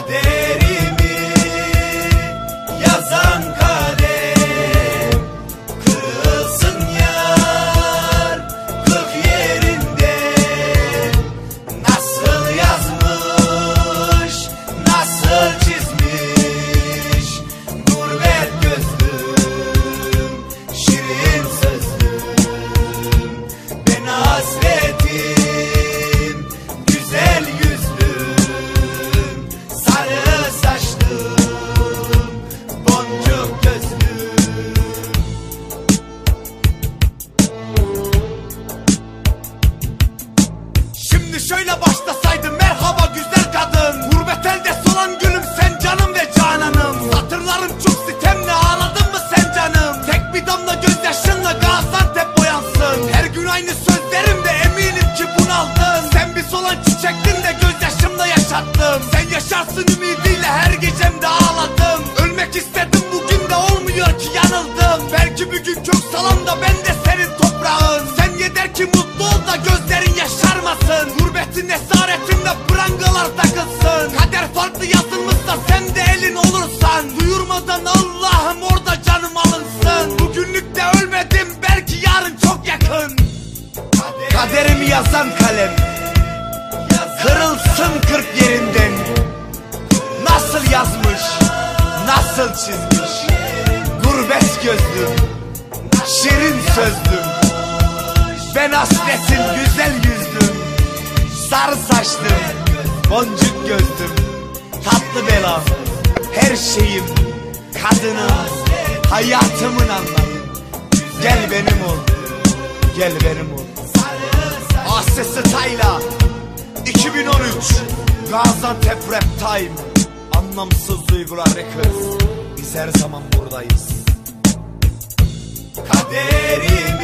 Kaderimi yazan kalem kırılsın yar kırk yerinde. Nasıl yazmış, nasıl çizmiş gurbet gözlüm, şirin sözlüm. Ben hasretim güzel yüzlüm, sarı saçlım, boncuk gözlüm. Şimdi şöyle başlasaydım: merhaba güzel kadın, gurbet elde solan gülüm, sen canım ve cananım. Satırlarım çok sitemli, ağladın mı sen canım? Tek bir damla gözyaşınla Gaziantep boyansın. Her gün aynı sözlerimde eminim ki bunaldın. Sen bir solan çiçektin de gözyaşımla yaşattım. Sen yaşarsın ümidiyle her gecemde ağladım. Ölmek istedim, bugün de olmuyor ki yanıldım. Belki bir gün kök salam da ben de senin toprağın. Sen yeter ki mutlu ol da gözlerin yaşarmasın. Gurbetin esaretinde prangalar takılsın. Kader farklı yazılmışsa sen de elin olursan. Duyurmadan Allah'ım orada canım alınsın. Bugünlük de ölmedim, belki yarın çok yakın. Kaderimi yazan kalem kırılsın kırk yerinden. Nasıl yazmış, nasıl çizmiş gurbet gözlüm, şirin sözlüm. Ben hasretin güzel yüzlüm, sarı saçlım, boncuk gözlüm. Tatlı belam, her şeyim, kadınım, hayatımın anlamı. Gel benim ol, gel benim ol. Asesi Tayla 2013 Gaziantep Rap Time. Anlamsız Duygular Records. Biz her zaman buradayız. Kaderim